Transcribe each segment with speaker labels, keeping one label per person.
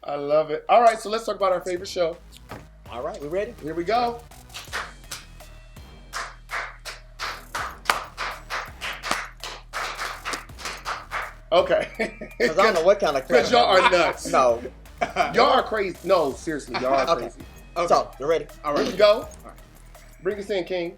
Speaker 1: I love it. All right, so let's talk about our favorite show.
Speaker 2: All right, we ready?
Speaker 1: Here we go. Okay.
Speaker 2: Because I don't know what kind of
Speaker 1: Because y'all are nuts.
Speaker 2: No.
Speaker 1: Y'all are crazy. No, seriously, y'all are crazy.
Speaker 2: Okay. So, you ready?
Speaker 1: All right. Here we go. All right. Bring us in, King.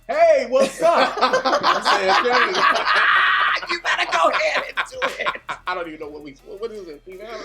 Speaker 3: Hey, what's up? I'm saying,
Speaker 2: You better go ahead and do it.
Speaker 1: I don't even know what is it? P Valley?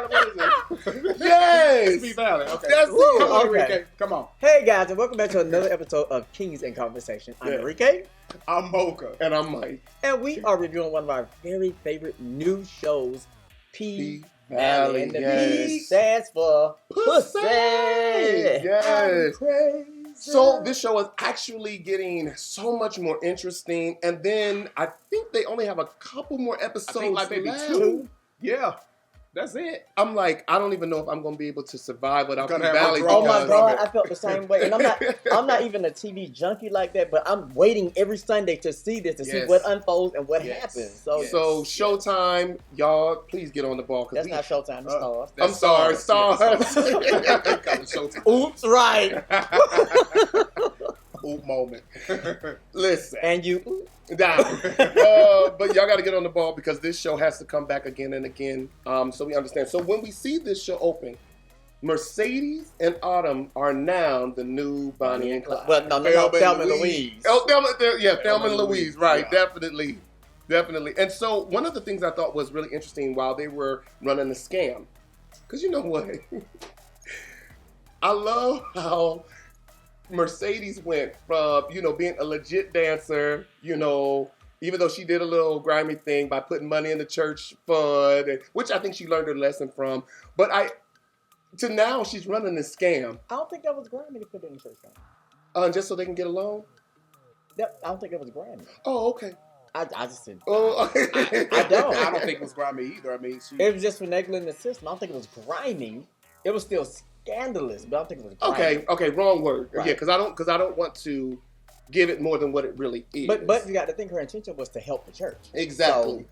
Speaker 1: What is it? Yes!
Speaker 3: It's P Valley. Okay.
Speaker 1: That's
Speaker 3: Come
Speaker 1: it.
Speaker 3: on,
Speaker 2: Okay.
Speaker 3: Enrique. Come on.
Speaker 2: Hey guys, and welcome back to another episode of Kings in Conversation. I'm
Speaker 1: Yeah.
Speaker 2: Enrique,
Speaker 3: I'm Mocha.
Speaker 1: And I'm Mike.
Speaker 2: and we are reviewing one of our very favorite new shows, P Valley. And the P
Speaker 1: yes.
Speaker 2: stands for Pussy.
Speaker 1: Yes.
Speaker 2: Crazy.
Speaker 1: So this show is actually getting so much more interesting, and then I think they only have a couple more episodes
Speaker 3: I think like maybe
Speaker 1: left.
Speaker 3: 2. Yeah. That's it.
Speaker 1: I'm like, I don't even know if I'm gonna be able to survive without P
Speaker 3: Gonna have
Speaker 1: Valley.
Speaker 3: a
Speaker 2: Oh my
Speaker 3: because-
Speaker 2: God, I felt the same way. And I'm not even a TV junkie like that, but I'm waiting every Sunday to see this, to see
Speaker 1: Yes.
Speaker 2: what unfolds and what
Speaker 3: Yes.
Speaker 2: happens. So
Speaker 3: Yes.
Speaker 1: So Showtime, y'all, please get on the ball
Speaker 2: that's
Speaker 1: because
Speaker 2: not Showtime, it's Starz.
Speaker 1: I'm sorry,
Speaker 3: Stars.
Speaker 2: Oops, right.
Speaker 3: Oop moment.
Speaker 1: Listen,
Speaker 2: And you,
Speaker 1: nah. But y'all got to get on the ball because this show has to come back again and again. So we understand. So when we see this show open, Mercedes and Autumn are now the new Bonnie and Clyde.
Speaker 2: well, no, Thelma and Louise.
Speaker 1: Oh, Thelma and Louise, right?
Speaker 3: Yeah.
Speaker 1: Definitely. And so one of the things I thought was really interesting while they were running the scam, because you know what, I love how Mercedes went from being a legit dancer, even though she did a little grimy thing by putting money in the church fund, which I think she learned her lesson from. But to now she's running this scam,
Speaker 2: I don't think that was Grammy to put it in the church fund.
Speaker 1: just so they can get a loan.
Speaker 2: I don't think that was Grammy.
Speaker 1: Oh, okay.
Speaker 2: I just didn't.
Speaker 1: Oh,
Speaker 2: I don't.
Speaker 3: I don't think it was grimy either. I mean,
Speaker 2: It was just finagling the system. I don't think it was grimy. It was still scandalous, but I don't think it was grimy.
Speaker 1: Okay, wrong word.
Speaker 2: Right.
Speaker 1: Yeah, because I don't want to give it more than what it really is.
Speaker 2: But you got to think her intention was to help the church.
Speaker 1: Exactly,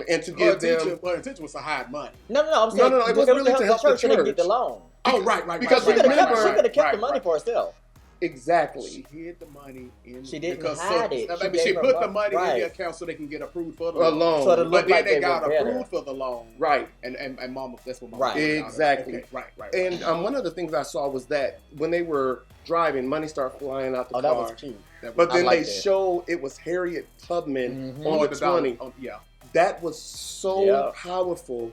Speaker 1: and to give them.
Speaker 3: her intention was to hide money.
Speaker 2: No, I'm saying
Speaker 1: No, it was really to help the
Speaker 2: She didn't get
Speaker 1: church.
Speaker 2: the loan.
Speaker 3: Oh, right.
Speaker 1: Because
Speaker 2: She could
Speaker 1: remember-
Speaker 2: have kept the money for herself.
Speaker 1: Exactly.
Speaker 3: She hid the money in.
Speaker 2: She didn't
Speaker 3: because
Speaker 2: hide it.
Speaker 3: I
Speaker 2: She
Speaker 3: mean,
Speaker 2: gave
Speaker 3: she
Speaker 2: her
Speaker 3: put the
Speaker 2: money.
Speaker 3: money in
Speaker 2: Right.
Speaker 3: the account so they can get approved for the
Speaker 1: A loan.
Speaker 2: So it
Speaker 3: But
Speaker 2: looked
Speaker 3: then
Speaker 2: like
Speaker 3: they
Speaker 2: they
Speaker 3: got
Speaker 2: were better.
Speaker 3: approved for the loan.
Speaker 1: Right.
Speaker 3: And Mama, that's what Mama.
Speaker 2: Right.
Speaker 3: got out of it.
Speaker 1: Exactly.
Speaker 3: Okay. Right.
Speaker 1: And one of the things I saw was that when they were driving, money started flying out the
Speaker 2: Oh,
Speaker 1: car.
Speaker 2: that was cute.
Speaker 1: But
Speaker 2: I
Speaker 1: then
Speaker 2: like
Speaker 1: they
Speaker 2: that.
Speaker 1: showed it was Harriet Tubman
Speaker 2: Mhm.
Speaker 1: on the
Speaker 3: dollar.
Speaker 1: 20.
Speaker 3: Yeah.
Speaker 1: That was so
Speaker 2: Yeah.
Speaker 1: powerful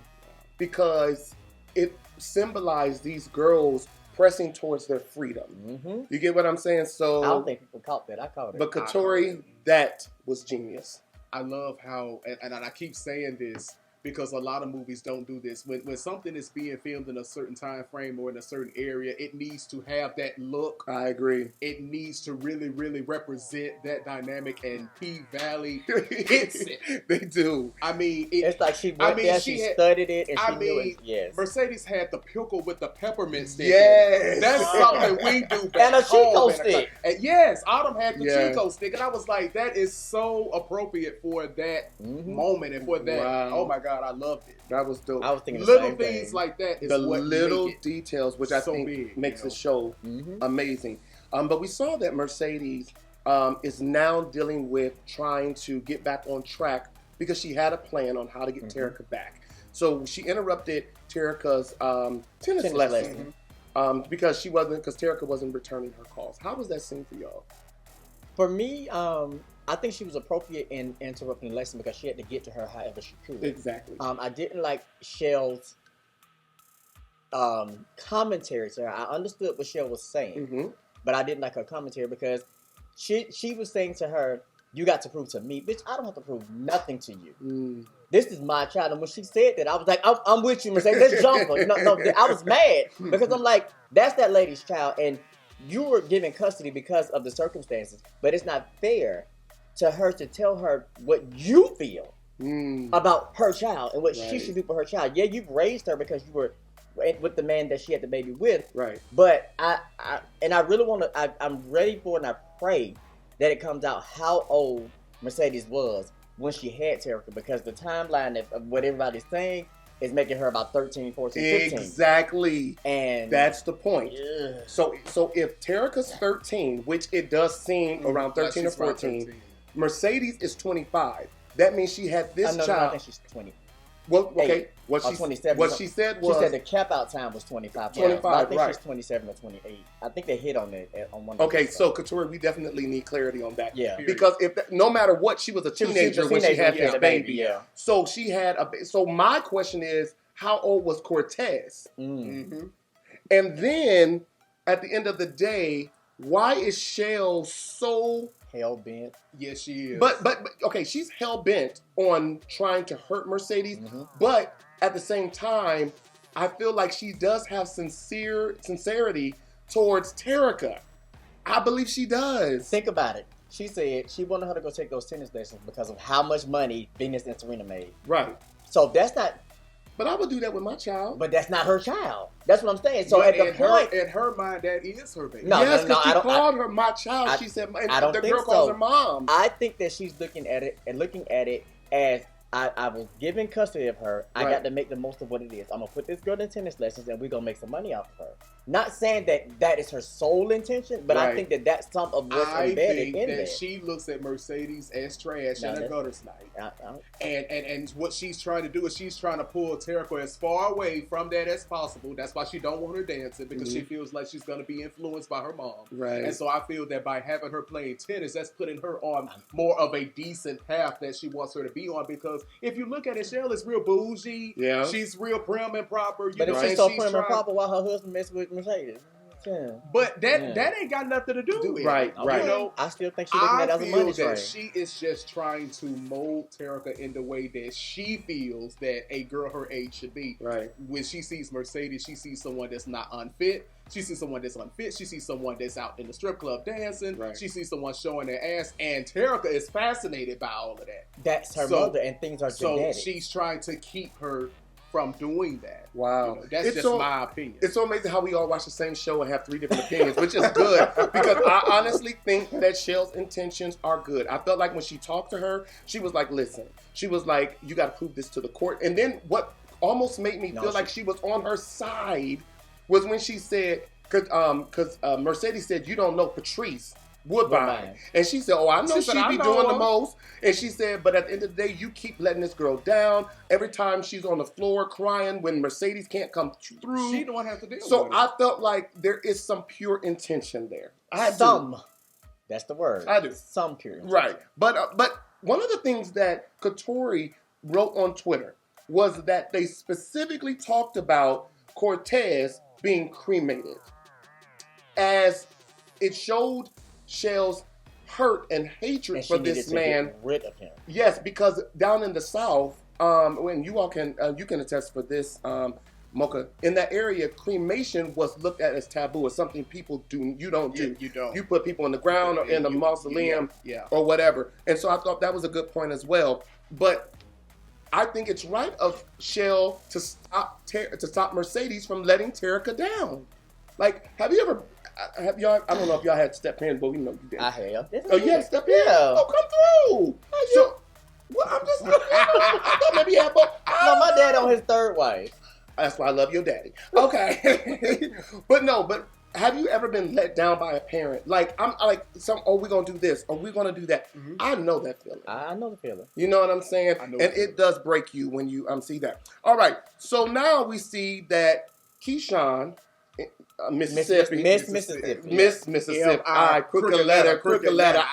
Speaker 1: because it symbolized these girls pressing towards their freedom.
Speaker 2: Mm-hmm.
Speaker 1: You get what I'm saying? So,
Speaker 2: I don't think people caught that. I caught it.
Speaker 1: but Katori, that was genius.
Speaker 3: I love how, and I keep saying this because a lot of movies don't do this. When something is being filmed in a certain time frame or in a certain area, it needs to have that look.
Speaker 1: I agree.
Speaker 3: It needs to really, really represent that dynamic, and P Valley hits it.
Speaker 1: They do.
Speaker 3: I mean,
Speaker 2: It's like she went there, she studied it, and she knew it. Yes.
Speaker 3: Mercedes had the pickle with the peppermint stick.
Speaker 1: Yes.
Speaker 3: That's something we do back
Speaker 2: And a Chico
Speaker 3: home.
Speaker 2: stick.
Speaker 3: And yes, Autumn had the
Speaker 1: Yeah.
Speaker 3: Chico stick, and I was like, that is so appropriate for that
Speaker 2: Mhm.
Speaker 3: moment and for that.
Speaker 1: Wow.
Speaker 3: Oh my God, I loved it.
Speaker 1: That was dope.
Speaker 2: I was thinking the
Speaker 3: Little
Speaker 2: same
Speaker 3: things
Speaker 2: thing.
Speaker 3: like that is
Speaker 1: The
Speaker 3: what
Speaker 1: little
Speaker 3: make it.
Speaker 1: details, which I
Speaker 3: so
Speaker 1: think
Speaker 3: big,
Speaker 1: makes
Speaker 3: you know.
Speaker 1: the show
Speaker 2: Mhm.
Speaker 1: amazing. But we saw that Mercedes is now dealing with trying to get back on track because she had a plan on how to get Terica back. So she interrupted Terica's tennis lesson because Terica wasn't returning her calls. How was that scene for y'all?
Speaker 2: For me, I think she was appropriate in interrupting the lesson because she had to get to her however she could.
Speaker 1: Exactly.
Speaker 2: I didn't like Shell's commentary to her. I understood what Shell was saying, but I didn't like her commentary because she was saying to her, "You got to prove to me, bitch. I don't have to prove nothing to you. this is my child. And when she said that, I was like, I'm with you, Mercedes. Let's jump her. No, I was mad because I'm like, that's that lady's child, and you were given custody because of the circumstances. But it's not fair to her to tell her what you feel about her child and what she should do for her child. Yeah, you've raised her because you were with the man that she had the baby with.
Speaker 1: Right.
Speaker 2: But I really want to. I'm ready for it, and I pray that it comes out how old Mercedes was when she had Terica, because the timeline of what everybody's saying is making her about 13, 14, 15.
Speaker 1: Exactly.
Speaker 2: And
Speaker 1: that's the point.
Speaker 2: Yeah.
Speaker 1: So if Terica's 13, which it does seem around 13 or 14, Mercedes is 25. That means she had this child.
Speaker 2: I think she's 20.
Speaker 1: Well, okay. What she
Speaker 2: 27.
Speaker 1: What she said was,
Speaker 2: she said the cap out time was 25.
Speaker 1: 25,
Speaker 2: I think
Speaker 1: right?
Speaker 2: She's 27 or 28. I think they hit on it on one.
Speaker 1: Okay, so Couture, we definitely need clarity on that.
Speaker 2: Yeah.
Speaker 1: Because no matter what, she was a teenager when she had this baby.
Speaker 2: Yeah.
Speaker 1: So she had So my question is, how old was Cortez?
Speaker 2: Mm-hmm.
Speaker 1: And then at the end of the day, why is Shell so
Speaker 2: hell bent?
Speaker 3: Yes, she is.
Speaker 1: But okay, she's hell bent on trying to hurt Mercedes. But at the same time, I feel like she does have sincerity towards Terica. I believe she does.
Speaker 2: Think about it. She said she wanted her to go take those tennis lessons because of how much money Venus and Serena made.
Speaker 1: Right.
Speaker 2: So that's not.
Speaker 1: But I would do that with my child.
Speaker 2: But that's not her child. That's what I'm saying. So
Speaker 3: but
Speaker 2: at the point,
Speaker 3: in her mind, that is her baby.
Speaker 1: Yes, because she called her my child. She said,
Speaker 2: I don't
Speaker 1: the
Speaker 2: think
Speaker 1: girl calls her mom.
Speaker 2: I think that she's looking at it as I was given custody of her. I got to make the most of what it is. I'm gonna put this girl in tennis lessons, and we're gonna make some money off of her. Not saying that is her sole intention, but I think that that's some of what's embedded in there.
Speaker 3: She looks at Mercedes as trash and a gutter snipe. And what she's trying to do is she's trying to pull Terica as far away from that as possible. That's why she don't want her dancing, because she feels like she's going to be influenced by her mom.
Speaker 1: Right.
Speaker 3: And so I feel that by having her playing tennis, that's putting her on more of a decent path that she wants her to be on. Because if you look at it, Cheryl is real bougie.
Speaker 1: Yeah.
Speaker 3: She's real prim and proper.
Speaker 2: But if she's so prim and proper, why her husband mess with Mercedes? Yeah.
Speaker 3: But that ain't got nothing to do with it.
Speaker 1: Right.
Speaker 3: You know,
Speaker 2: I still think she's looking at it as a money train.
Speaker 3: She is just trying to mold Terica in the way that she feels that a girl her age should be.
Speaker 1: Right.
Speaker 3: When she sees Mercedes, she sees someone that's not unfit. She sees someone that's unfit. She sees someone that's out in the strip club dancing. Right. She sees someone showing their ass. And Terica is fascinated by all of that.
Speaker 2: That's her mother, and things are genetic.
Speaker 3: So she's trying to keep her from doing that.
Speaker 1: Wow.
Speaker 3: You know, that's just my opinion.
Speaker 1: It's so amazing how we all watch the same show and have 3 different opinions, which is good, because I honestly think that Shell's intentions are good. I felt like when she talked to her, she was like, listen, she was like, you got to prove this to the court. And then what almost made me feel like she was on her side was when she said, because Mercedes said, you don't know Patrice Woodbine. And she said, oh, I know she be doing the most. And she said, but at the end of the day, you keep letting this girl down. Every time she's on the floor crying when Mercedes can't come through.
Speaker 3: She don't have to deal with it.
Speaker 1: So I felt like there is some pure intention there.
Speaker 2: That's the word.
Speaker 1: I do.
Speaker 2: Some pure intention.
Speaker 1: Right. But one of the things that Katori wrote on Twitter was that they specifically talked about Cortez being cremated, as it showed Shell's hurt and hatred for this man.
Speaker 2: Get rid of him.
Speaker 1: Yes, because down in the South, when you all can you can attest for this, Mocha, in that area, cremation was looked at as taboo, as something people do. You don't do.
Speaker 3: You don't.
Speaker 1: You put people in the ground or in a mausoleum or whatever. And so I thought that was a good point as well. But I think it's right of Shell to stop Mercedes from letting Terica down. Like, have y'all? I don't know if y'all had step in, but we know you did.
Speaker 2: I have.
Speaker 1: Oh, you had step in?
Speaker 2: Yeah.
Speaker 1: Oh, come through. So, well, I'm just. I thought maybe you had both.
Speaker 2: No, my dad on his 3rd wife.
Speaker 1: That's why I love your daddy. Okay, but have you ever been let down by a parent? Like, we're gonna do this, or we're gonna do that. Mm-hmm. I know that feeling.
Speaker 2: I know the feeling.
Speaker 1: You know what I'm saying? And it does break you when you see that. All right, so now we see that Keyshawn, Mississippi.
Speaker 2: Miss Mississippi.
Speaker 1: Miss Mississippi. I, crooked letter, I, crooked letter,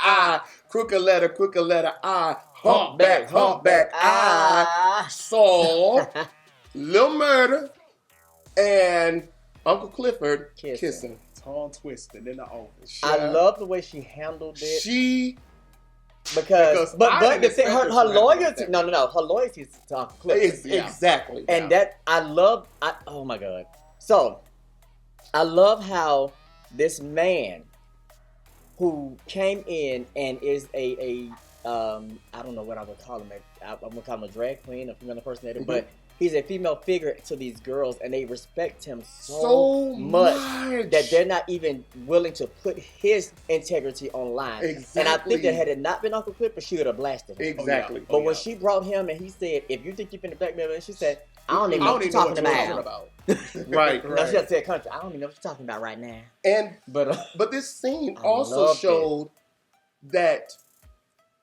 Speaker 1: I, humpback, I saw Lil Murder and Uncle Clifford kissing.
Speaker 3: Tongue twisted in the office.
Speaker 2: I love the way she handled it.
Speaker 1: She
Speaker 2: Because but the thing, her loyalty, no, her loyalty is to Uncle Clifford.
Speaker 1: Exactly.
Speaker 2: And oh my God. So, I love how this man who came in and is I don't know what I would call him. I'm going to call him a drag queen, a female impersonator, but he's a female figure to these girls, and they respect him so much that they're not even willing to put his integrity online.
Speaker 1: Exactly.
Speaker 2: And I think that had it not been Uncle Clifford, she would have blasted him.
Speaker 1: Exactly.
Speaker 2: But when she brought him and he said, if you think you've been a blackmail, and she said, I don't even know what you're talking about.
Speaker 1: Right.
Speaker 2: No, she had to say country. I don't even know what you're talking about right now.
Speaker 1: And but this scene also showed that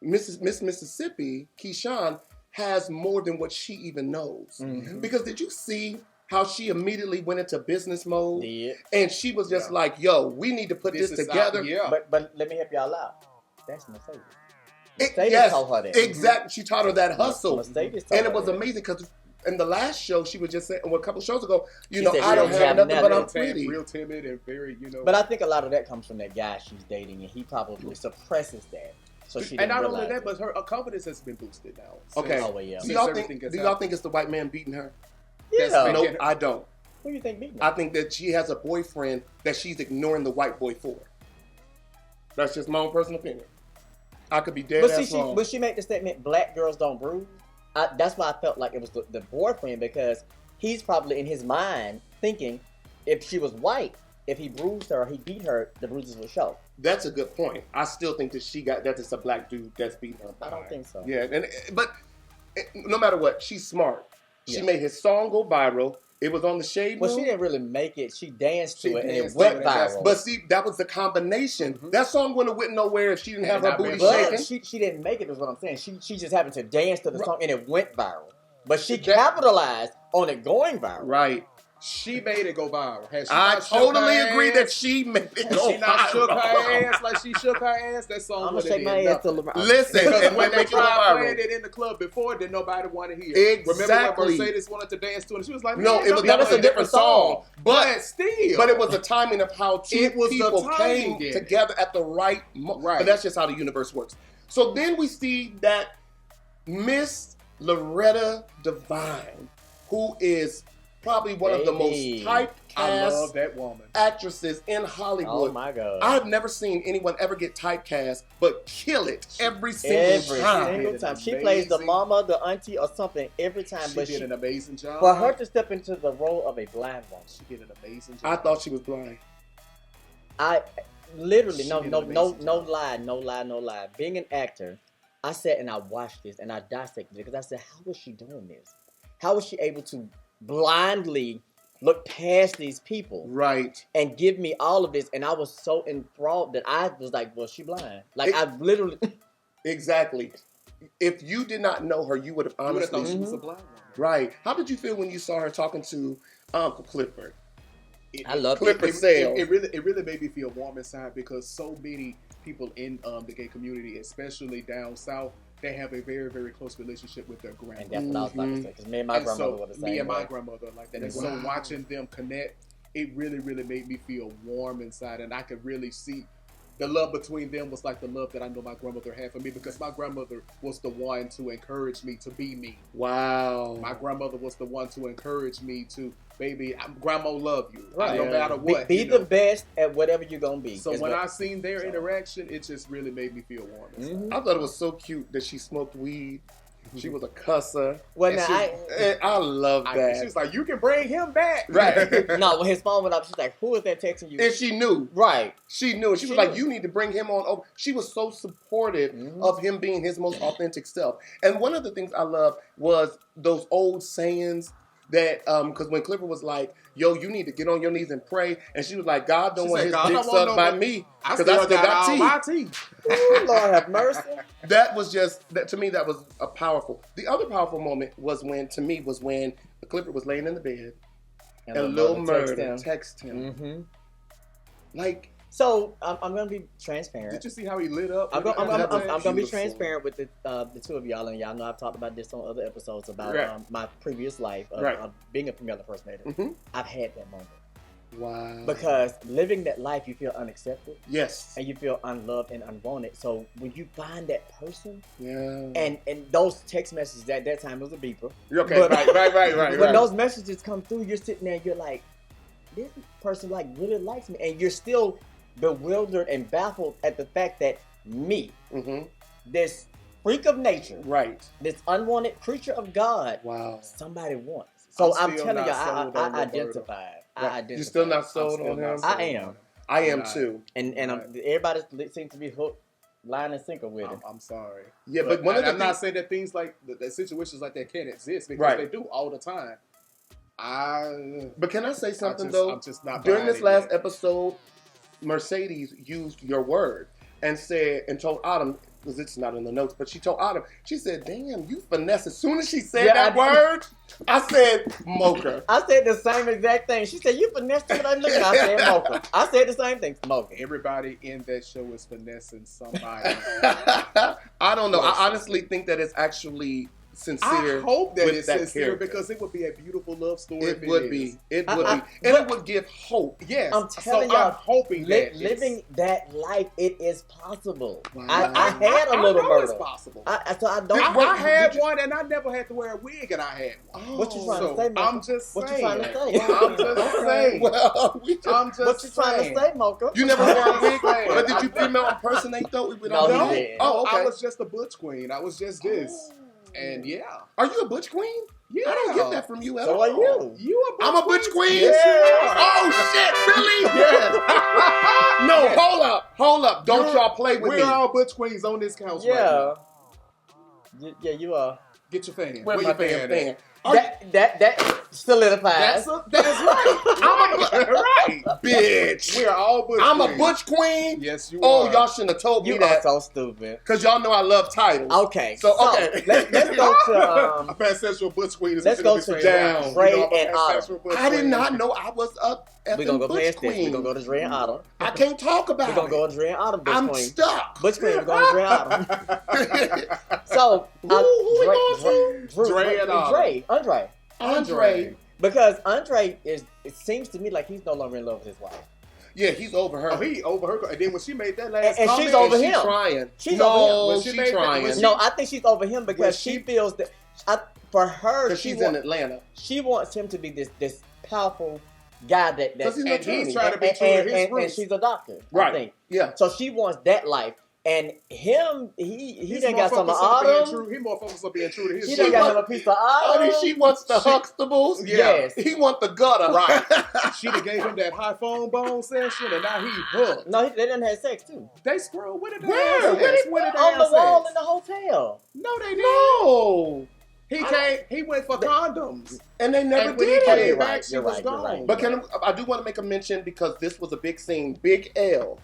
Speaker 1: Miss Mississippi, Keyshawn, has more than what she even knows. Mm-hmm. Because did you see how she immediately went into business mode?
Speaker 2: Yeah.
Speaker 1: And she was just like, yo, we need to put this together.
Speaker 2: But let me help y'all out. That's Mercedes. Mercedes taught her that.
Speaker 1: Exactly. She taught her that hustle.
Speaker 2: Mercedes
Speaker 1: and it was amazing because in the last show, she was just saying, a couple shows ago, I don't have nothing but I'm pretty.
Speaker 3: Real timid and very,
Speaker 2: But I think a lot of that comes from that guy she's dating, and he probably suppresses that. So she
Speaker 3: and not only that, but her confidence has been boosted now.
Speaker 1: Okay. Do y'all think it's the white man beating her?
Speaker 2: Yeah.
Speaker 1: Nope, I don't.
Speaker 2: Who do you think beating her?
Speaker 1: I think that she has a boyfriend that she's ignoring the white boy for. That's just my own personal opinion. I could be dead wrong.
Speaker 2: But she made the statement, black girls don't bruise. That's why I felt like it was the boyfriend, because he's probably in his mind thinking if she was white, if he bruised her or he beat her, the bruises would show.
Speaker 1: That's a good point. I still think that it's a black dude that's beating her.
Speaker 2: I don't think so.
Speaker 1: Yeah, but no matter what, she's smart. She made his song go viral. It was on the Shade Room.
Speaker 2: Well, she didn't really make it. She danced to it and it went viral.
Speaker 1: But see, that was the combination. Mm-hmm. That song wouldn't have went nowhere if she didn't have her booty shaking.
Speaker 2: She didn't make it, is what I'm saying. She just happened to dance to the song and it went viral. But she capitalized on it going viral.
Speaker 1: Right.
Speaker 3: She made it go viral.
Speaker 1: I totally agree that she made it go viral.
Speaker 3: She not shook her ass like she shook her ass. That song would have been nothing.
Speaker 1: Listen,
Speaker 3: because when they tried playing it in the club before, did nobody want to hear it.
Speaker 1: Exactly.
Speaker 3: Remember when Mercedes wanted to dance to it? And she was like,
Speaker 1: no, that was a different song. But
Speaker 3: still.
Speaker 1: But it was the timing of how two people came together at the right moment. Right. But that's just how the universe works. So then we see that Miss Loretta Devine, who is probably one of the most typecast actresses in Hollywood.
Speaker 2: Oh my God.
Speaker 1: I've never seen anyone ever get typecast but kill it every single time.
Speaker 2: She plays the mama, the auntie, or something every time.
Speaker 3: She did an amazing job.
Speaker 2: For her to step into the role of a blind woman,
Speaker 3: she did an amazing job.
Speaker 1: I thought she was blind.
Speaker 2: I literally no lie. Being an actor, I sat and I watched this and I dissected it because I said, how was she doing this? How was she able to blindly look past these people,
Speaker 1: right,
Speaker 2: and give me all of this? And I was so enthralled that I was like, "Was she blind?" Like I literally,
Speaker 1: exactly. If you did not know her, you would have honestly
Speaker 3: thought she was a blind woman.
Speaker 1: Right. How did you feel when you saw her talking to Uncle Clifford?
Speaker 2: I love
Speaker 1: Clifford Sales.
Speaker 3: It really made me feel warm inside because so many people in the gay community, especially down south, they have a very, very close relationship with their grandmother.
Speaker 2: And that's what I was about to say, because me and my grandmother were the same.
Speaker 3: Me and my grandmother like that. And so watching them connect, it really, really made me feel warm inside. And I could really see the love between them was like the love that I know my grandmother had for me, because my grandmother was the one to encourage me to be me.
Speaker 1: Wow.
Speaker 3: My grandmother was the one to encourage me to, baby, grandma love you. Right. No matter what.
Speaker 2: Be the best at whatever you're going to be.
Speaker 3: So when I seen their interaction, it just really made me feel warm.
Speaker 1: Mm-hmm. I thought it was so cute that she smoked weed. She was a cusser.
Speaker 2: Well, now
Speaker 1: I love that.
Speaker 3: She was like, you can bring him back.
Speaker 1: Right.
Speaker 2: No, when his phone went up, she's like, who is that texting you?
Speaker 1: And she knew.
Speaker 2: Right.
Speaker 1: She knew. She was like, you need to bring him on over. She was so supportive of him being his most authentic self. And one of the things I love was those old sayings that, because when Clifford was like, yo, you need to get on your knees and pray. And she was like, God don't want his dick sucked by me. Because I still got teeth.
Speaker 3: My teeth.
Speaker 2: Ooh, Lord have mercy.
Speaker 1: That was just, to me, that was a powerful. The other powerful moment was when Clifford was laying in the bed and Lil Murder texted him.
Speaker 2: Mm-hmm.
Speaker 1: Like,
Speaker 2: so I'm going to be transparent.
Speaker 3: Did you see how he lit up?
Speaker 2: I'm going to be transparent with the two of y'all, and y'all know I've talked about this on other episodes about my previous life of being a female impersonator. Mm-hmm. I've had that moment.
Speaker 1: Wow.
Speaker 2: Because living that life, you feel unaccepted.
Speaker 1: Yes.
Speaker 2: And you feel unloved and unwanted. So when you find that person,
Speaker 1: yeah.
Speaker 2: And those text messages at that time, it was a beeper.
Speaker 1: Okay,
Speaker 2: but,
Speaker 1: right.
Speaker 2: When those messages come through, you're sitting there and you're like, this person like really likes me. And you're still bewildered and baffled at the fact that me, this freak of nature,
Speaker 1: right,
Speaker 2: this unwanted creature of God,
Speaker 1: wow,
Speaker 2: somebody wants. So I'm telling you, I identified.
Speaker 1: You're still not sold on him?
Speaker 2: I am.
Speaker 1: I am too.
Speaker 2: And everybody seems to be hooked, line and sinker with it.
Speaker 3: I'm sorry.
Speaker 1: Yeah, but one of the
Speaker 3: I'm not saying that things like that situations like that can't exist because they do all the time.
Speaker 1: But can I say something though?
Speaker 3: I'm just not
Speaker 1: during this last episode, Mercedes used your word and said and told Autumn, because it's not in the notes, but she told Autumn, she said, damn, you finesse. As soon as she said that word, I said mocha.
Speaker 2: I said the same exact thing. She said, you finessed what I'm looking at. I said mocha. I said the same thing, mocha.
Speaker 3: Everybody in that show is finessing somebody.
Speaker 1: I don't know. I honestly think that it's actually sincere.
Speaker 3: I hope that it's sincere
Speaker 1: character.
Speaker 3: because it would be a beautiful love story.
Speaker 1: It would be. And it would give hope.
Speaker 3: Yes.
Speaker 2: I'm telling y'all,
Speaker 3: I'm hoping that
Speaker 2: living that life, it is possible.
Speaker 1: Wow.
Speaker 2: I had a little murder.
Speaker 3: It's possible.
Speaker 2: So I don't.
Speaker 3: I had one, and I never had to wear a wig, and I had one.
Speaker 2: Oh, what you trying to say, Mocha?
Speaker 3: I'm just saying.
Speaker 2: What you trying to say?
Speaker 3: I'm just saying.
Speaker 1: Well,
Speaker 2: what you trying to say, Mocha?
Speaker 1: You never wore a wig, but did you female impersonate though?
Speaker 2: No, he didn't.
Speaker 1: Oh, okay.
Speaker 3: I was just a butch queen. I was just this. And yeah.
Speaker 1: Are you a butch queen?
Speaker 3: Yeah.
Speaker 1: I don't get that from you at
Speaker 2: all.
Speaker 1: So
Speaker 2: are you?
Speaker 1: I'm a butch queen?
Speaker 3: Yes,
Speaker 1: Oh, shit, really?
Speaker 3: Yes.
Speaker 1: No, hold up. Don't y'all play with me.
Speaker 3: We're all butch queens on this couch right now.
Speaker 2: Yeah, you are.
Speaker 3: Get your fan.
Speaker 1: Where's my fan?
Speaker 2: That solidifies.
Speaker 3: That is right. I'm a right.
Speaker 1: Bitch.
Speaker 3: We are all butch
Speaker 1: I'm
Speaker 3: queens.
Speaker 1: A butch queen?
Speaker 3: Yes, you are.
Speaker 1: Oh, y'all shouldn't have told me
Speaker 2: you
Speaker 1: that.
Speaker 2: You are so stupid.
Speaker 1: Because y'all know I love titles.
Speaker 2: Okay.
Speaker 1: So okay.
Speaker 2: Let's go to...
Speaker 3: a pansexual butch queen is
Speaker 2: let's go to
Speaker 1: down.
Speaker 2: Dre and Autumn.
Speaker 1: I did not know I was a
Speaker 2: We're going to go
Speaker 1: butch
Speaker 2: past
Speaker 1: queen.
Speaker 2: this. We're going to go to Dre and Autumn.
Speaker 1: I can't talk about it.
Speaker 2: We're going to go to Dre and Autumn, butch
Speaker 1: I'm
Speaker 2: queen.
Speaker 1: stuck.
Speaker 2: Butch queen, we're going to Dre and Autumn. So,
Speaker 1: who we going to?
Speaker 3: Dre and Autumn.
Speaker 1: Andre.
Speaker 2: Because Andre it seems to me like he's no longer in love with his wife.
Speaker 1: Yeah, he's over her.
Speaker 3: Oh, he over her. And then when she made that last
Speaker 2: and
Speaker 3: comment,
Speaker 2: she's over him.
Speaker 1: Trying.
Speaker 2: She's over him.
Speaker 1: She's trying.
Speaker 2: No, I think she's over him because she feels that for her,
Speaker 1: she's in Atlanta.
Speaker 2: She wants him to be this powerful guy that
Speaker 3: he's trying to be true to his roots.
Speaker 2: And she's a doctor,
Speaker 1: right?
Speaker 2: I think.
Speaker 1: Yeah.
Speaker 2: So she wants that life. And him, he done got some of
Speaker 3: Autumn. He more focused on being true to his
Speaker 2: shit. He done got him a piece of Autumn.
Speaker 1: She wants the Huxtables.
Speaker 2: Yes.
Speaker 1: He wants the gutter.
Speaker 3: Right. She done gave him that high phone bone session, and now he hooked.
Speaker 2: No, they done had sex, too.
Speaker 3: They screwed. When did they
Speaker 1: Where?
Speaker 3: have sex? When did they
Speaker 2: on
Speaker 3: have
Speaker 2: the wall
Speaker 3: sex?
Speaker 2: in the hotel.
Speaker 3: No, they didn't.
Speaker 1: No.
Speaker 3: He went for condoms.
Speaker 1: And they never
Speaker 3: And when
Speaker 1: did
Speaker 3: he
Speaker 1: it.
Speaker 3: came back, she was gone.
Speaker 2: Right.
Speaker 1: But I do want to make a mention because this was a big scene. Big L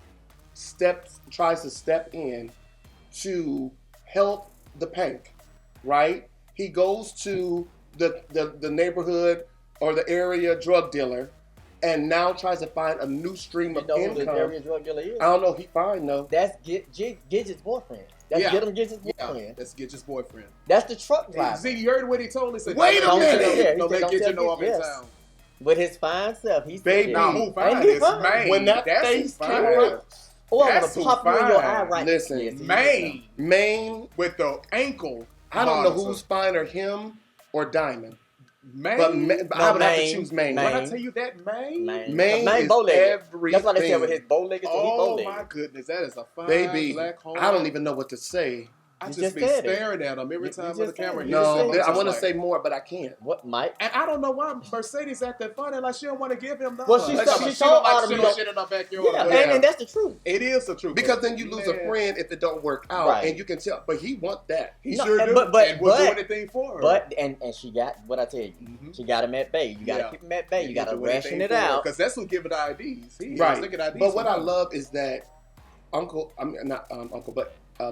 Speaker 1: tries to step in to help the Pink, right? He goes to the neighborhood or the area drug dealer and now tries to find a new stream of income.
Speaker 2: Who the area drug dealer is?
Speaker 1: I don't know. He fine though.
Speaker 2: That's Gidget's boyfriend. That's Gidget's boyfriend.
Speaker 3: Yeah, that's Gidget's boyfriend.
Speaker 2: That's the truck driver.
Speaker 3: See, you heard what he told me. He said,
Speaker 1: Wait a minute.
Speaker 3: Don't let Gidget know I'm in town.
Speaker 2: With his fine self, he's
Speaker 1: baby.
Speaker 3: Now who fine is Maine?
Speaker 1: When that face came out.
Speaker 2: Oh, I want to pop you in your eye right.
Speaker 1: Listen,
Speaker 2: yes,
Speaker 1: Maine
Speaker 3: with the ankle.
Speaker 1: I don't know who's finer, him or Diamond.
Speaker 3: Maine,
Speaker 1: but I would have to choose Maine.
Speaker 3: When I tell you that Maine
Speaker 1: is everything.
Speaker 2: That's why they said with his bow-legged.
Speaker 3: Oh my goodness, that is a fine
Speaker 1: baby.
Speaker 3: Black hole.
Speaker 1: I don't even know what to say.
Speaker 3: I just be staring at him every time with the camera.
Speaker 1: No, I want to say more, but I can't.
Speaker 2: What, Mike?
Speaker 3: And I don't know why Mercedes acting funny. Like she don't want to give him the.
Speaker 2: Well, she told Autumn
Speaker 3: shit in her backyard.
Speaker 2: Yeah, and that's the truth.
Speaker 3: It is the truth.
Speaker 1: Because then you lose a friend if it don't work out, and you can tell. But he want that.
Speaker 3: He sure do.
Speaker 2: But
Speaker 3: will do anything for her.
Speaker 2: But and she got what I tell you. She got him at bay. You got to keep him at bay. You got to ration it out
Speaker 3: because that's who give it IDs.
Speaker 1: Right. But what I love is that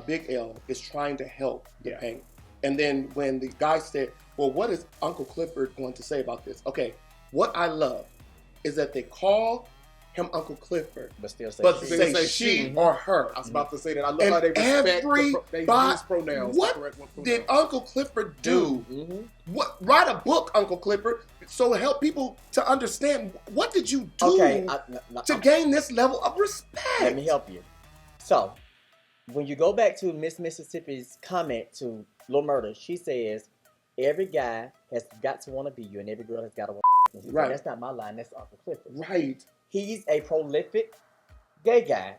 Speaker 1: Big L is trying to help the Pink. And then when the guy said, well, what is Uncle Clifford going to say about this? Okay, what I love is that they call him Uncle Clifford,
Speaker 2: but still
Speaker 1: say she or her.
Speaker 3: I was about to say that. I love how they respect they use pronouns.
Speaker 1: What did Uncle Clifford do? What? Write a book, Uncle Clifford, so help people to understand. What did you do to gain this level of respect?
Speaker 2: Let me help you. So, when you go back to Miss Mississippi's comment to Lil Murda, she says, every guy has got to want to be you, and every girl has got to want to be you. Right. That's not my line. That's Uncle Clifford.
Speaker 1: Right.
Speaker 2: He's a prolific gay guy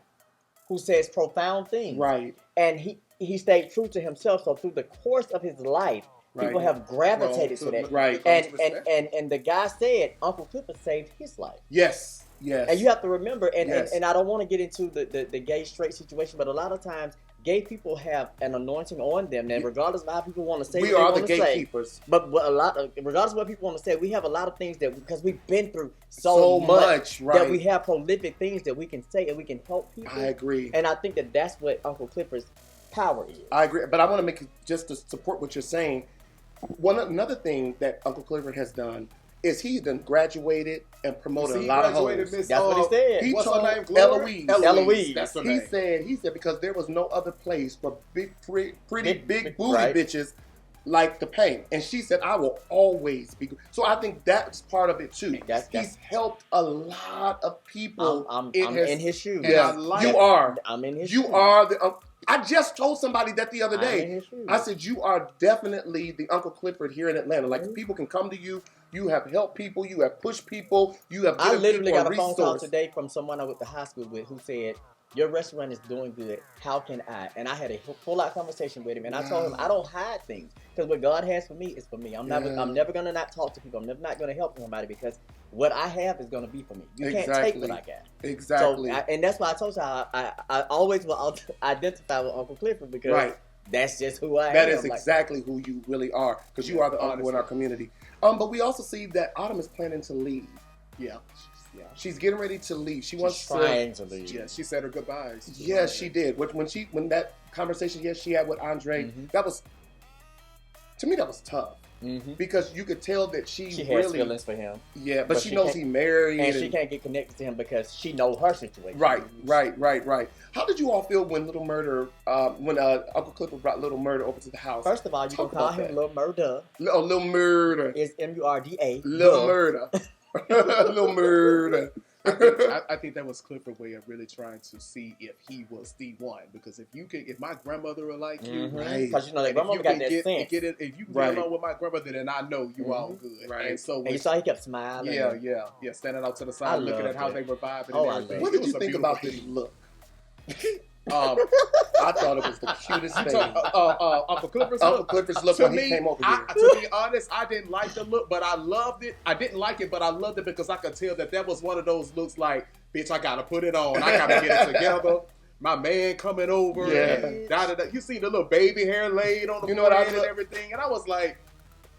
Speaker 2: who says profound things.
Speaker 1: Right.
Speaker 2: And he stayed true to himself. So through the course of his life, people have gravitated to that.
Speaker 1: Right.
Speaker 2: And the guy said Uncle Clifford saved his life.
Speaker 1: Yes. Yes.
Speaker 2: And you have to remember, and I don't want to get into the gay straight situation, but a lot of times gay people have an anointing on them, and regardless of how people want to say,
Speaker 1: we are the gatekeepers.
Speaker 2: But regardless of what people want to say, we have a lot of things that because we've been through so much that we have prolific things that we can say and we can help people.
Speaker 1: I agree,
Speaker 2: and I think that's what Uncle Clifford's power is.
Speaker 1: I agree, but I want to make it just to support what you're saying. Another thing that Uncle Clifford has done is he done graduated and promoted a lot of hoes.
Speaker 2: That's what he said.
Speaker 1: He
Speaker 3: What's
Speaker 1: told
Speaker 3: her name?
Speaker 2: Eloise.
Speaker 3: That's her name.
Speaker 1: He said because there was no other place for pretty big booty bitches like the Paint. And she said, I will always be good. So I think that's part of it too. He's helped a lot of people.
Speaker 2: I'm in his shoes.
Speaker 1: Yeah, you are.
Speaker 2: I'm in his shoes.
Speaker 1: You are the... I just told somebody that the other day. I said, you are definitely the Uncle Clifford here in Atlanta. Like, people can come to you. You have helped people. You have pushed people. You have given people a resource. I literally got a phone call today from someone I went to high school with who said, your restaurant is doing good. How can I? And I had a full-out conversation with him. And I told him, I don't hide things. Because what God has for me is for me. I'm never going to not talk to people. I'm never not going to help somebody because what I have is going to be for me. You can't take what I got. Exactly.
Speaker 2: So, and that's why I told you I always will identify with Uncle Clifford because that's just who I am.
Speaker 1: That is exactly who you really are because you are the uncle in our community. But we also see that Autumn is planning to leave.
Speaker 3: Yeah.
Speaker 1: She's getting ready to leave. She's
Speaker 2: trying to leave.
Speaker 3: Yeah, she said her goodbyes.
Speaker 1: Yes, she did. When that conversation she had with Andre, that was, to me, that was tough. Because you could tell that she
Speaker 2: has
Speaker 1: really
Speaker 2: feelings for him.
Speaker 1: Yeah, but she knows he married.
Speaker 2: And she can't get connected to him because she knows her situation.
Speaker 1: Right. How did you all feel when Little Murder, when Uncle Clifford brought Little Murder over to the house?
Speaker 2: First of all, you can call him Little Murder.
Speaker 1: Little Murder.
Speaker 2: It's Murda.
Speaker 1: Little Murder. Little Murder.
Speaker 3: I think that was Clifford's way of really trying to see if he was the one. Because if my grandmother were like you,
Speaker 2: because you know that grandmother got that sense.
Speaker 3: If you can get along with my grandmother, then I know you all good.
Speaker 1: Right.
Speaker 3: And so
Speaker 2: you saw he kept smiling.
Speaker 3: Yeah. Standing out to the side, looking at how they were vibing. And everything.
Speaker 1: What did you think about his look? I thought it was the cutest thing.
Speaker 3: Uncle Clifford's look
Speaker 1: when he came over here.
Speaker 3: To be honest, I didn't like the look, but I loved it. I didn't like it, but I loved it because I could tell that was one of those looks like, bitch, I gotta put it on. I gotta get it together. My man coming over. And you see the little baby hair laid on the forehead and everything, and I was like,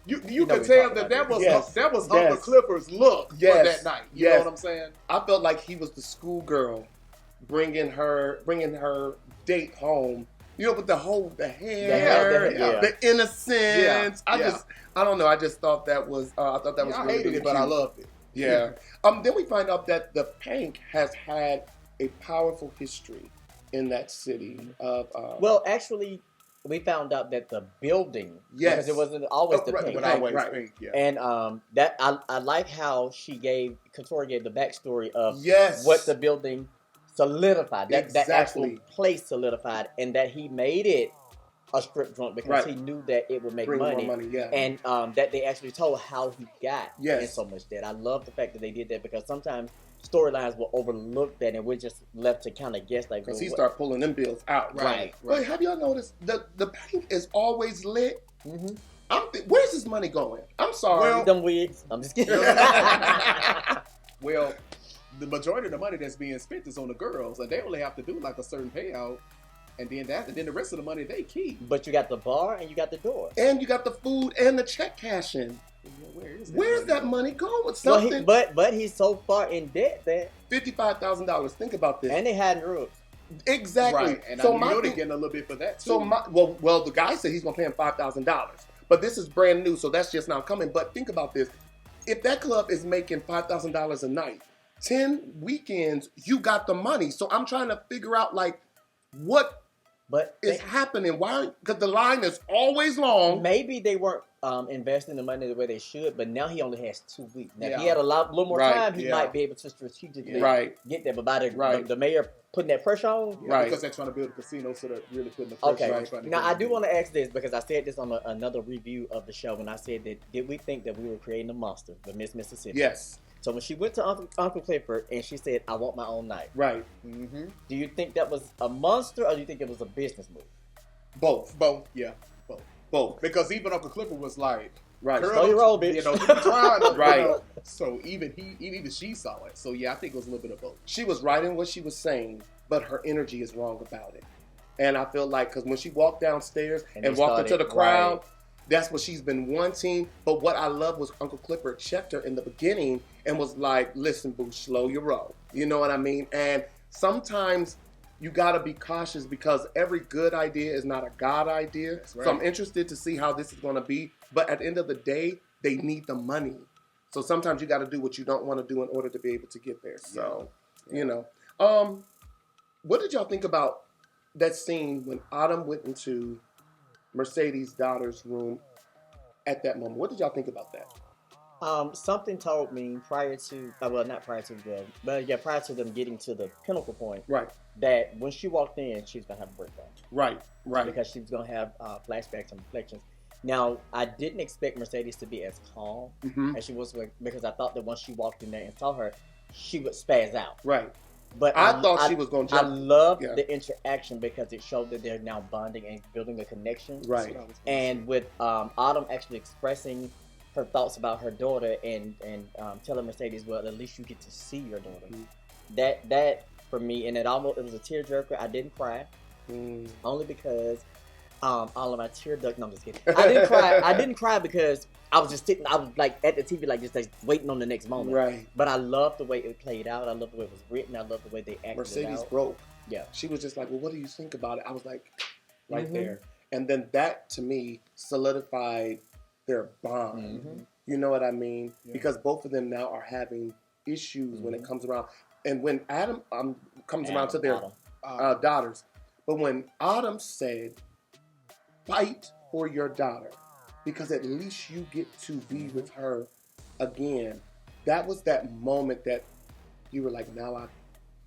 Speaker 3: you could tell that was Uncle Clifford's look for that night. You know what I'm saying?
Speaker 1: I felt like he was the schoolgirl. Bringing her date home, with the hair, the innocence. I don't know. I just thought that was. I thought that was.
Speaker 3: I hated it, but I loved it.
Speaker 1: Yeah. Then we find out that the Pank has had a powerful history in that city.
Speaker 2: Well, actually, we found out that the building, because it wasn't always the Pink.
Speaker 3: Pink, yeah.
Speaker 2: And that I like how Katori gave the backstory of what the building solidified, that actual place solidified, and that he made it a strip joint because he knew that it would make money. And that they actually told how he got in so much debt. I love the fact that they did that because sometimes storylines will overlook that and we're just left to kind of guess like
Speaker 1: because he started pulling them bills out. Right. But have y'all noticed the bank is always lit? Where's this money going? I'm sorry.
Speaker 2: Them wigs. I'm just kidding.
Speaker 3: Well, the majority of the money that's being spent is on the girls, and they only have to do like a certain payout, and then the rest of the money they keep.
Speaker 2: But you got the bar and you got the door,
Speaker 1: and you got the food and the check cashing. Where's that money going? Something.
Speaker 2: But he's so far in debt that
Speaker 1: $55,000. Think about this.
Speaker 2: And they had rules.
Speaker 1: Exactly.
Speaker 3: Right. And so they're getting a little bit for that too.
Speaker 1: So well, the guy said he's gonna pay him $5,000, but this is brand new, so that's just now coming. But think about this: if that club is making $5,000 a night, 10 weekends, you got the money. So I'm trying to figure out, like, what is happening? Why? Because the line is always long.
Speaker 2: Maybe they weren't investing the money the way they should, but now he only has 2 weeks. Now, if he had a little more time, he might be able to strategically get there. But by the mayor putting that pressure on,
Speaker 3: because they're trying to build a casino, so they're really putting the pressure on.
Speaker 2: Now, I do want to ask this, because I said this on another review of the show, when I said that, did we think that we were creating a monster with Miss Mississippi?
Speaker 1: Yes.
Speaker 2: So when she went to Uncle Clifford and she said, "I want my own night,"
Speaker 1: right?
Speaker 2: Mm-hmm. Do you think that was a monster, or do you think it was a business move?
Speaker 1: Both.
Speaker 3: Yeah, both. Because even Uncle Clifford was like,
Speaker 2: "Right, slow your roll, bitch."
Speaker 3: You know, trying,
Speaker 1: right.
Speaker 3: You know, so even she saw it. So yeah, I think it was a little bit of both.
Speaker 1: She was right in what she was saying, but her energy is wrong about it. And I feel like, because when she walked downstairs and walked into the crowd, that's what she's been wanting. But what I love was Uncle Clifford checked her in the beginning and was like, "Listen, boo, slow your roll." You know what I mean? And sometimes you got to be cautious, because every good idea is not a God idea. Right. So I'm interested to see how this is going to be. But at the end of the day, they need the money. So sometimes you got to do what you don't want to do in order to be able to get there. So, you know. What did y'all think about that scene when Autumn went into Mercedes' daughter's room at that moment? What did y'all think about that?
Speaker 2: Something told me prior to them getting to the pinnacle point,
Speaker 1: right,
Speaker 2: that when she walked in, she was gonna have a breakdown,
Speaker 1: right,
Speaker 2: because she was gonna have flashbacks and reflections. Now, I didn't expect Mercedes to be as calm as she was, because I thought that once she walked in there and saw her, she would spaz out,
Speaker 1: right.
Speaker 2: But
Speaker 1: I thought she was going to jump.
Speaker 2: I loved the interaction, because it showed that they're now bonding and building a connection.
Speaker 1: Right.
Speaker 2: And with Autumn actually expressing her thoughts about her daughter and telling Mercedes, well, at least you get to see your daughter. Mm-hmm. That for me, and it was a tearjerker. I didn't cry, only because all of my tear duct. No, I'm just kidding. I didn't cry. I didn't cry because I was just sitting. I was like at the TV, like just like waiting on the next moment.
Speaker 1: Right.
Speaker 2: But I loved the way it played out. I loved the way it was written. I loved the way they acted.
Speaker 1: Mercedes
Speaker 2: it out.
Speaker 1: broke.
Speaker 2: Yeah.
Speaker 1: She was just like, "Well, what do you think about it?" I was like, right there. And then that, to me, solidified their bond. Mm-hmm. You know what I mean? Yeah. Because both of them now are having issues when it comes around. And when Adam comes around to their daughters. But when Autumn said, "Fight for your daughter, because at least you get to be with her again," that was that moment that you were like, now I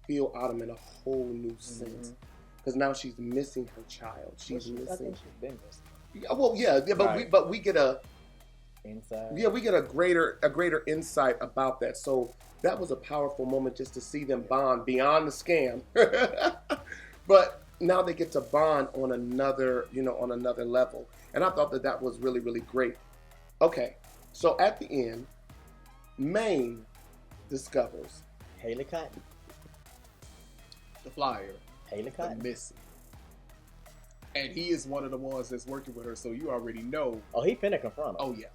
Speaker 1: feel Autumn in a whole new sense. Because now she's missing her child. She's missing.
Speaker 2: I think she's been missing.
Speaker 1: Yeah, well, yeah, but we get a
Speaker 2: insight.
Speaker 1: Yeah, we get a greater insight about that. So that was a powerful moment, just to see them bond beyond the scam. But now they get to bond on another level. And I thought that was really, really great. Okay, so at the end, Maine discovers
Speaker 2: Haley Cotton,
Speaker 3: the flyer,
Speaker 2: Haley Cotton,
Speaker 3: missing. And he is one of the ones that's working with her, so you already know.
Speaker 2: Oh, he finna confront her.
Speaker 3: Oh, yeah.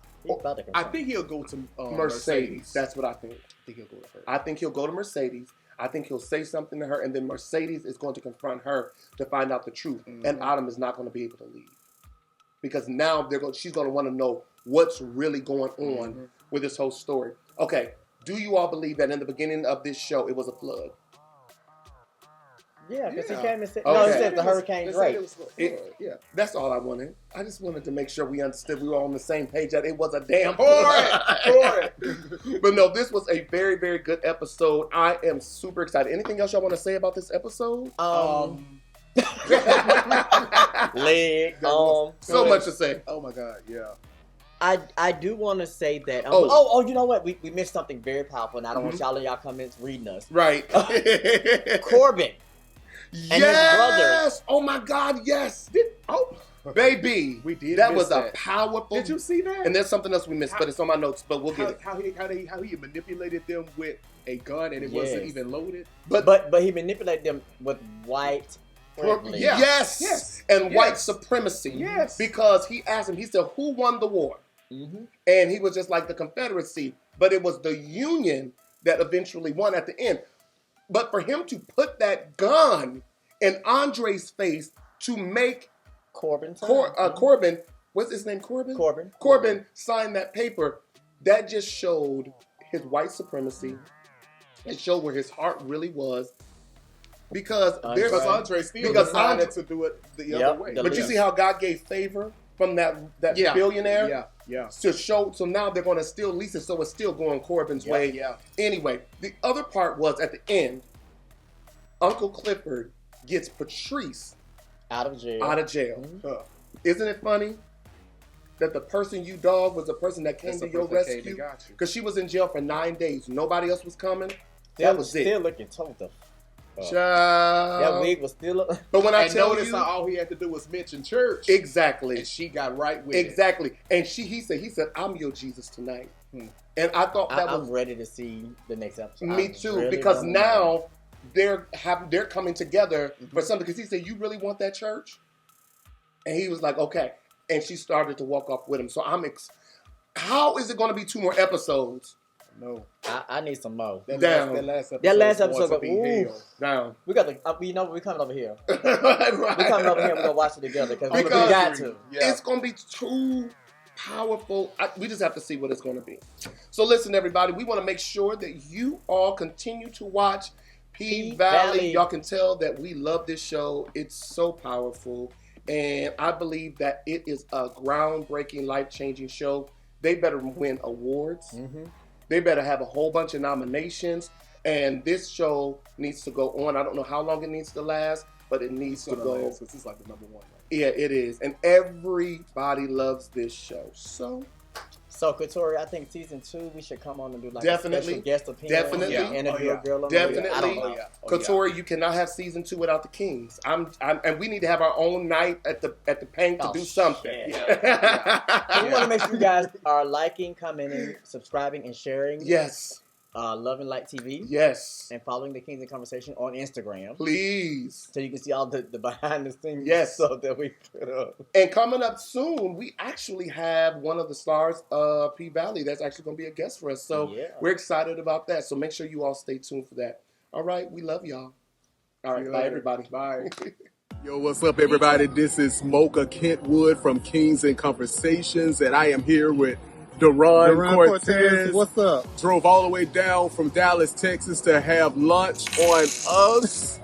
Speaker 2: I
Speaker 3: think he'll go to
Speaker 1: Mercedes. That's what I think.
Speaker 3: I think he'll go to her.
Speaker 1: I think he'll go to Mercedes. I think he'll say something to her, and then Mercedes is going to confront her to find out the truth. Mm-hmm. And Autumn is not going to be able to leave. Because now she's going to want to know what's really going on with this whole story. Okay, do you all believe that in the beginning of this show, it was a flood?
Speaker 2: Yeah, because he came and said, no, he said the hurricane's right.
Speaker 1: Yeah, that's all I wanted. I just wanted to make sure we understood we were all on the same page, that it was a damn flood. But no, this was a very, very good episode. I am super excited. Anything else y'all want to say about this episode?
Speaker 2: Leg,
Speaker 1: so much to say.
Speaker 3: Oh my God, yeah.
Speaker 2: I do want to say that. You know what? We missed something very powerful, and I don't want y'all in y'all comments reading us.
Speaker 1: Right.
Speaker 2: Corbin. And his brothers.
Speaker 1: Oh my God, yes. Baby.
Speaker 3: We did.
Speaker 1: That was a powerful.
Speaker 3: Did you see that?
Speaker 1: And there's something else we missed, but it's on my notes, but we'll get it.
Speaker 3: How he manipulated them with a gun and it wasn't even loaded.
Speaker 2: But he manipulated them with white privilege.
Speaker 1: Yes. And white supremacy.
Speaker 3: Yes.
Speaker 1: Because he asked him, he said, who won the war? Mm-hmm. And he was just like the Confederacy. But it was the Union that eventually won at the end. But for him to put that gun in Andre's face to make
Speaker 2: Corbin,
Speaker 1: what's his name, Corbin?
Speaker 2: Corbin
Speaker 1: sign that paper, that just showed his white supremacy, and show where his heart really was. Because
Speaker 3: Andre still decided to do it the other way.
Speaker 1: But you see how God gave favor from that billionaire?
Speaker 3: Yeah.
Speaker 1: To show, so now they're going to still lease it, so it's still going Corbin's way.
Speaker 3: Yeah.
Speaker 1: Anyway, the other part was at the end, Uncle Clifford gets Patrice
Speaker 2: out of jail.
Speaker 1: Mm-hmm. Isn't it funny that the person you dogged was the person that came to your rescue? Because she was in jail for 9 days. Nobody else was coming. That was
Speaker 2: still looking tough.
Speaker 1: Child.
Speaker 2: That wig was still up.
Speaker 1: But when I tell you,
Speaker 3: all he had to do was mention church.
Speaker 1: Exactly.
Speaker 3: And she got right with it.
Speaker 1: Exactly. And he said, I'm your Jesus tonight. And I thought
Speaker 2: I'm ready to see the next episode.
Speaker 1: Me too, really, because now they're coming together for something. Because he said, you really want that church? And he was like, okay. And she started to walk off with him. So how is it going to be 2 more episodes?
Speaker 3: No,
Speaker 2: I need some more.
Speaker 3: That last episode
Speaker 2: go, ooh,
Speaker 1: down.
Speaker 2: We got we're coming over here. Right. We're coming over here. We're gonna watch it together because we got to.
Speaker 1: Yeah. It's gonna be too powerful. We just have to see what it's gonna be. So listen, everybody, we want to make sure that you all continue to watch P-Valley. Y'all can tell that we love this show. It's so powerful, and I believe that it is a groundbreaking, life-changing show. They better win awards. Mm-hmm. They better have a whole bunch of nominations, and this show needs to go on. I don't know how long it needs to last, but it needs to go.
Speaker 3: This is like the number 1. Right?
Speaker 1: Yeah, it is, and everybody loves this show. So
Speaker 2: Katori, I think season 2 we should come on and do like a special guest appearance.
Speaker 1: Definitely,
Speaker 2: interview a girl.
Speaker 1: Definitely.
Speaker 2: I don't know.
Speaker 1: Katori, you cannot have season 2 without the Kings. And we need to have our own night at the Paint to do something.
Speaker 2: We want to make sure you guys are liking, commenting, subscribing, and sharing.
Speaker 1: Yes.
Speaker 2: Love and Light TV.
Speaker 1: Yes.
Speaker 2: And following the Kings in Conversation on Instagram.
Speaker 1: Please.
Speaker 2: So you can see all the behind the scenes stuff that we put up.
Speaker 1: And coming up soon, we actually have one of the stars of P-Valley that's actually going to be a guest for us. So we're excited about that. So make sure you all stay tuned for that. All right. We love y'all. All right. Bye, everybody.
Speaker 3: Bye. Yo, what's up, everybody? This is Mocha Kentwood from Kings and Conversations, and I am here with Duran Cortez.
Speaker 4: What's up?
Speaker 3: Drove all the way down from Dallas, Texas to have lunch on us.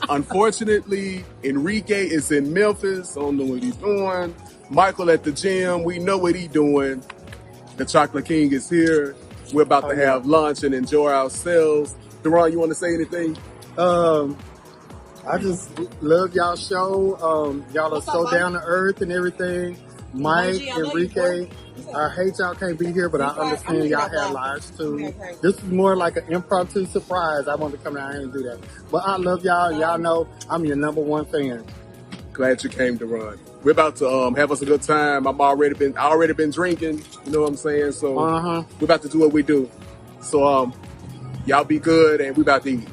Speaker 3: Unfortunately, Enrique is in Memphis. I don't know what he's doing. Michael at the gym. We know what he's doing. The Chocolate King is here. We're about to have lunch and enjoy ourselves. Duran, you want to say anything?
Speaker 4: I just love y'all show. Y'all are so down to earth and everything. Mike, Enrique, I hate y'all can't be here, but I understand y'all have lives too. This is more like an impromptu surprise. I wanted to come down here and do that. But I love y'all. Y'all know I'm your number 1 fan.
Speaker 3: Glad you came, Duran. We're about to have us a good time. I already been drinking. You know what I'm saying? So we're about to do what we do. So y'all be good, and we about to eat.